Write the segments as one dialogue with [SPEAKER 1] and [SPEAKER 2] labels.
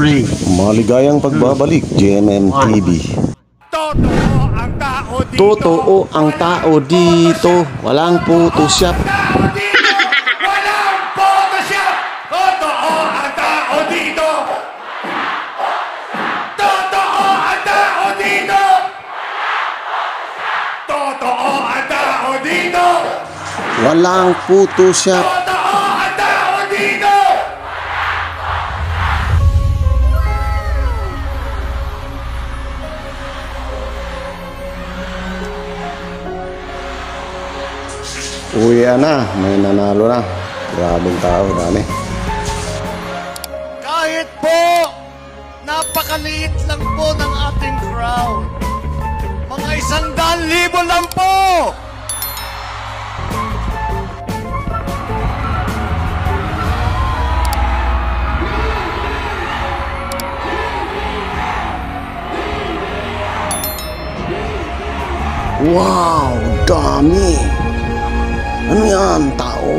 [SPEAKER 1] Maligayang pagbabalik, GMM TV.
[SPEAKER 2] Totoo ang tao dito.
[SPEAKER 1] Totoo ang tao dito. Walang Photoshop.
[SPEAKER 2] Walang Photoshop. Totoo ang tao dito. Totoo ang tao dito. Totoo ang tao dito.
[SPEAKER 1] Walang Photoshop.
[SPEAKER 2] Totoo ang tao dito.
[SPEAKER 1] Uwi na, may nanalo na. Grabing tao, dami.
[SPEAKER 2] Kahit po, napakaliit lang po ng ating crowd. Mga 100,000 lang po.
[SPEAKER 1] Wow, dami. Ano yan, tao?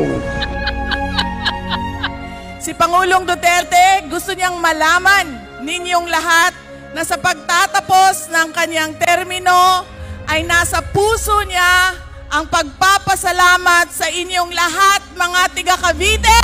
[SPEAKER 3] Si Pangulong Duterte gusto niyang malaman ninyong lahat na sa pagtatapos ng kanyang termino ay nasa puso niya ang pagpapasalamat sa inyong lahat, mga tiga Cavite!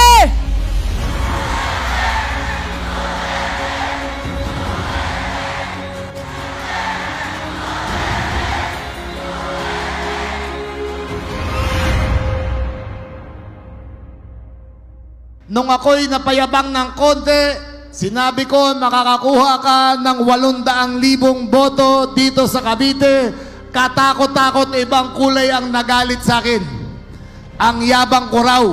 [SPEAKER 2] Nung ako'y napayabang ng konti, sinabi ko makakakuha ka ng 800,000 boto dito sa Cavite. Katakot-takot ibang kulay ang nagalit sa akin. Ang yabang ko raw.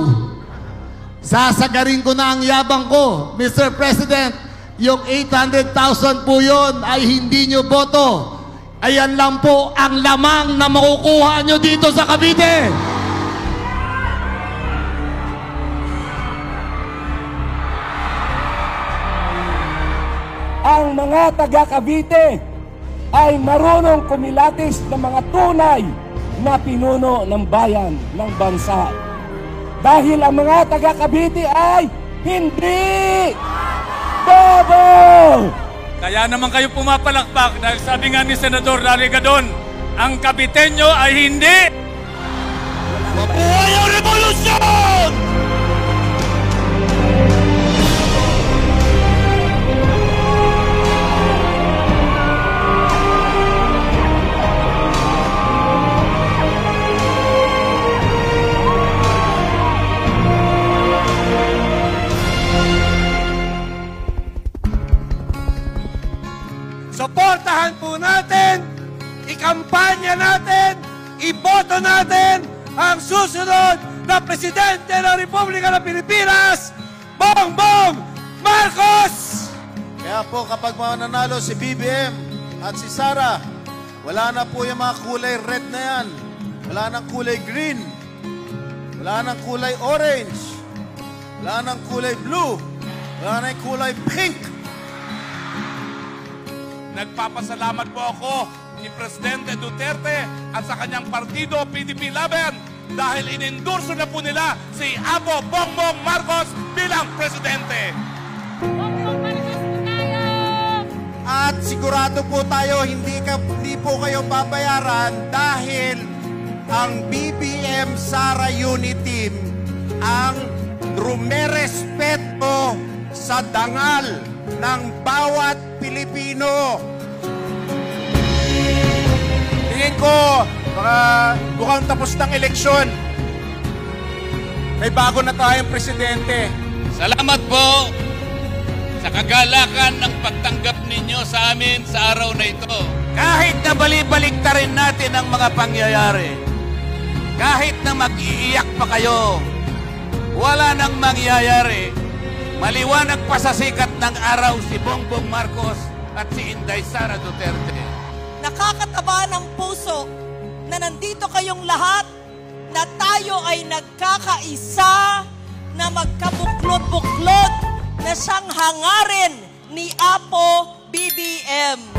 [SPEAKER 2] Sasagarin ko na ang yabang ko. Mr. President, yung 800,000 po yun ay hindi nyo boto. Ayan lang po ang lamang na makukuha nyo dito sa Cavite.
[SPEAKER 4] Ang mga taga-Cavite ay marunong kumilatis ng mga tunay na pinuno ng bayan, ng bansa. Dahil ang mga taga-Cavite ay hindi bobo!
[SPEAKER 5] Kaya naman kayo pumapalakpak dahil sabi nga ni Senador Larry Gadon, ang Caviteño ay hindi.
[SPEAKER 2] Mabuhay ang revolusyon! Suportahan po natin, ikampanya natin, iboto natin ang susunod na Presidente ng Republika ng Pilipinas, Bongbong Marcos!
[SPEAKER 6] Kaya po kapag mananalo si BBM at si Sara, wala na po yung mga kulay red na yan. Wala nang kulay green. Wala nang kulay orange. Wala nang kulay blue. Wala nang kulay pink.
[SPEAKER 5] Nagpapasalamat po ako ni Presidente Duterte at sa kanyang partido PDP Laban dahil inendorso na po nila si Apo Bongbong Marcos bilang Presidente.
[SPEAKER 7] Bongbong Marcos po tayo!
[SPEAKER 6] At sigurado po tayo hindi po kayo babayaran dahil ang BBM Sara Unity Team ang rumerespeto sa dangal ng bawat Pilipino. Tingin ko, mukhang tapos ng eleksyon. May bago na tayong presidente.
[SPEAKER 5] Salamat po sa kagalakan ng pagtanggap ninyo sa amin sa araw na ito.
[SPEAKER 2] Kahit na bali-baliktarin natin ang mga pangyayari, kahit na mag-iiyak pa kayo, wala nang mangyayari. Maliwanag pa sa sikat ng araw si Bongbong Marcos at si Inday Sara Duterte.
[SPEAKER 3] Nakakataba ng puso na nandito kayong lahat na tayo ay nagkakaisa na magkabuklod-buklod na siyang hangarin ni Apo BBM.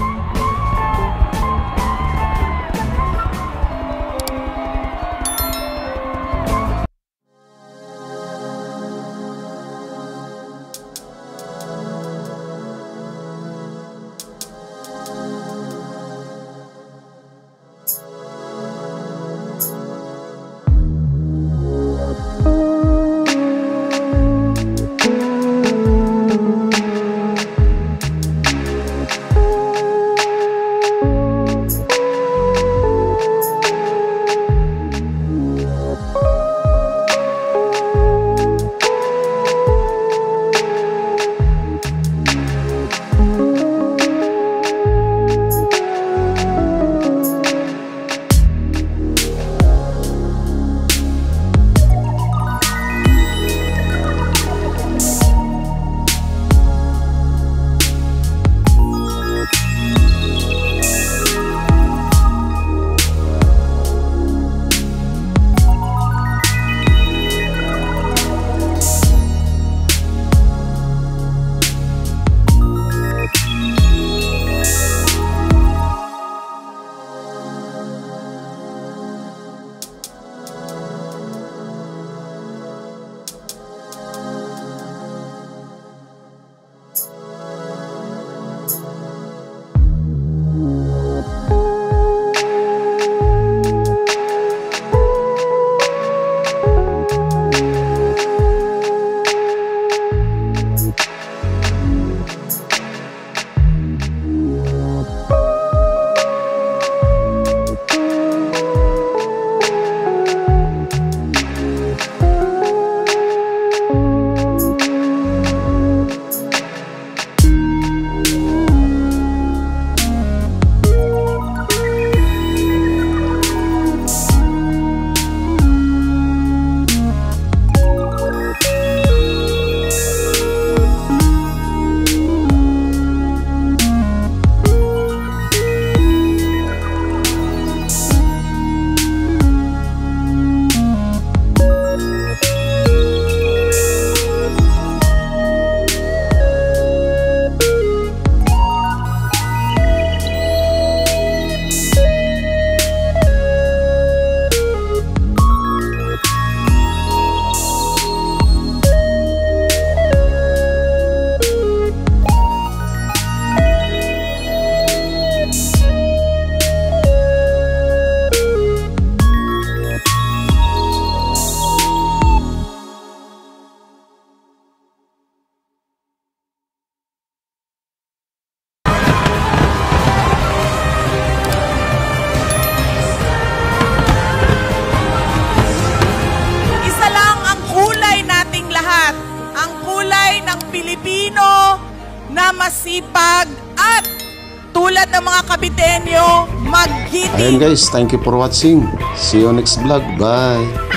[SPEAKER 3] Kabitenyo
[SPEAKER 1] Ayun
[SPEAKER 3] maggiting.
[SPEAKER 1] guys, thank you for watching. See you next vlog. Bye.